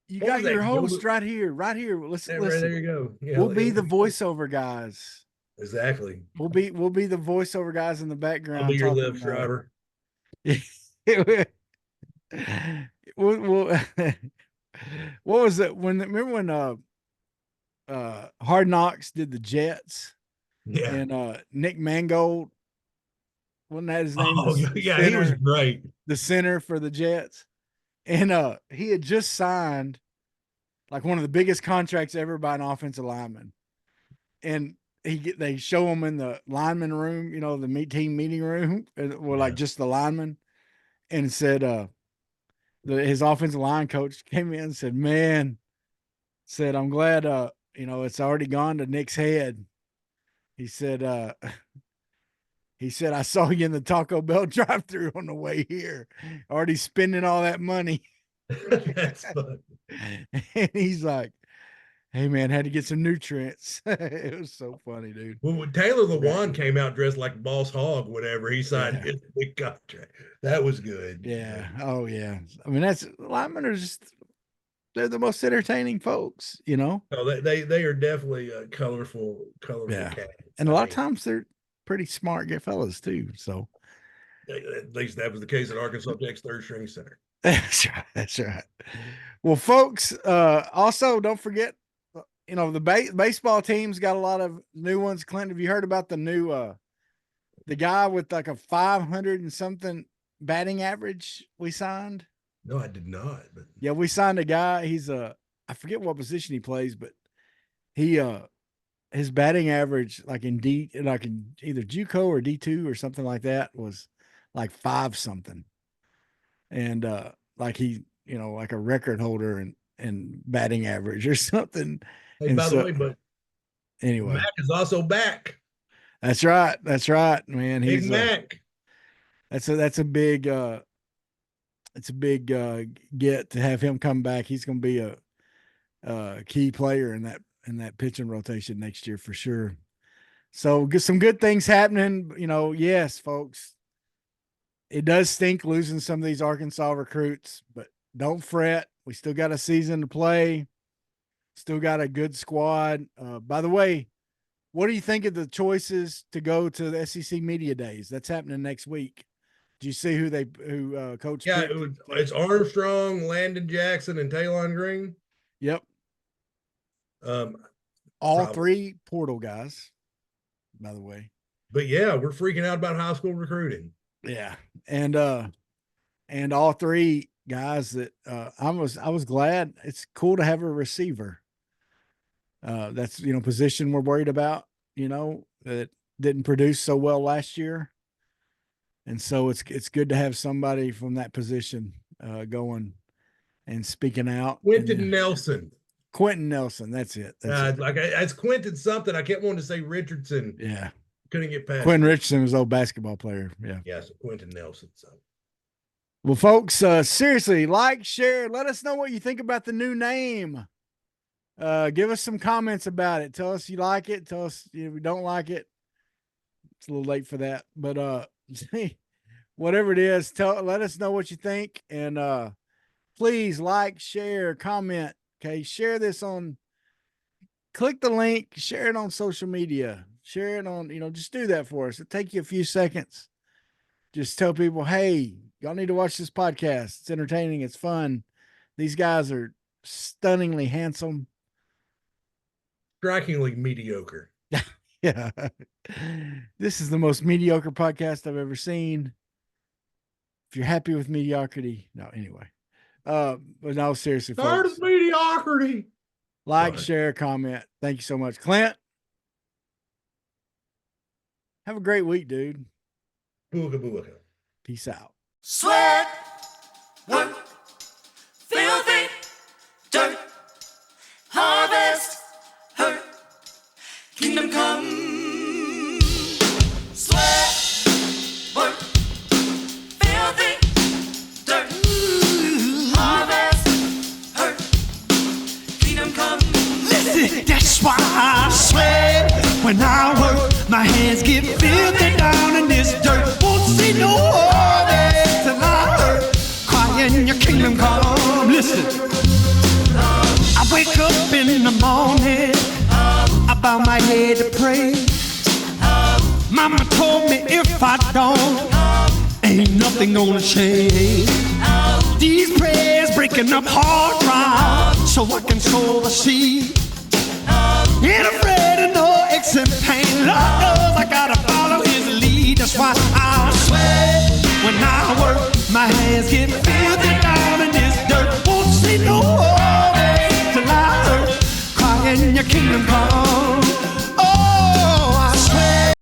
You what got was that? your host right here. Listen. Right there you go. Yeah, We'll be the voiceover guys. exactly. We'll be the voiceover guys in the I'll background be your talking. lift driver. Well, what was it remember when Hard Knocks did the Jets Yeah. and Nick Mangold, wasn't that his name? Oh yeah, he was great. The center for the Jets. And he had just signed like one of the biggest contracts ever by an offensive lineman. And they show him in the lineman room, the team meeting room, like just the lineman, and said his offensive line coach came in and said, "Man," said, "I'm glad it's already gone to Nick's head." He said, "I saw you in the Taco Bell drive-through on the way here, already spending all that money." That's fun. And he's like, "Hey man, had to get some nutrients." It was so funny, dude. Well, when Taylor Lewan came out dressed like Boss Hog, whatever, he signed his big contract. That was good. Yeah. Oh yeah. I mean, linemen are they're the most entertaining folks, Oh, they are definitely colorful Yeah. cats. And a lot of times they're pretty smart good fellas too. So at least that was the case at Arkansas Tech's third string center. that's right. That's right. Well, folks, also don't forget, the baseball team's got a lot of new ones. Clint, have you heard about the new the guy with like a 500 and something batting average we signed? No, I did not. But Yeah, we signed a guy. He's I forget what position he plays, but he his batting average like in either JUCO or D2 or something like that was like 5 something. And like he, like a record holder and batting average or something. hey, And by the way, but anyway, Mac is also back. that's right. That's right, man. Big Mac. That's a big it's a big get to have him come back. He's going to be a key player in that pitching rotation next year for sure. So get some good things happening. Yes, folks, it does stink losing some of these Arkansas recruits, but don't fret. We still got a season to play. Still got a good squad. By the way, what do you think of the choices to go to the SEC Media Days? That's happening next week. Do you see who Coach? Yeah, it's Armstrong, Landon Jackson, and Taylon Green. Yep. All 3 portal guys, by the way. But yeah, we're freaking out about high school recruiting. Yeah, and all 3 guys that I was glad. It's cool to have a receiver. That's position we're worried about. That didn't produce so well last year. And so it's good to have somebody from that position going and speaking out. Quentin Nelson. Quentin Nelson. That's it. That's it. Like it's Quentin something. I kept wanting to say Richardson. Yeah. Couldn't get past Quentin Richardson was an old basketball player. Yeah. Yeah, so Quentin Nelson. So. Well, folks, seriously, like, share, let us know what you think about the new name. Give us some comments about it. Tell us you like it. Tell us if you don't like it. It's a little late for that, but whatever it is, let us know what you think, and please like, share, comment. Okay, share this click the link, share it on social media, share it on, just do that for us. It'll take you a few seconds. Just tell people, hey, y'all need to watch this podcast. It's entertaining. It's fun. These guys are stunningly handsome. Strikingly mediocre. Yeah. This is the most mediocre podcast I've ever seen. If you're happy with mediocrity. No, anyway. But no, seriously, Tired folks. of mediocrity. Like, share, comment. Thank you so much. Clint, have a great week, dude. Booga booga. Peace out. Sweat, work, filthy, dirt, harvest, hurt, kingdom come. Sweat, work, filthy, dirt, harvest, hurt, kingdom come. Listen, that's why I sweat when I work. My hands get filthy down in this dirt. Won't see no harvest till I hurt. Crying your kingdom come. Listen, I wake up in the morning, I bow my head to pray. Mama told me if I don't, ain't nothing gonna change. These prayers breaking up hard ground so I can sow the seed. Ain't afraid of no aches and pain. Lord knows I gotta follow his lead. That's why I sweat when I work. My hands get filthy down in this dirt. Won't see no harvest till I hurt. Crying your kingdom come.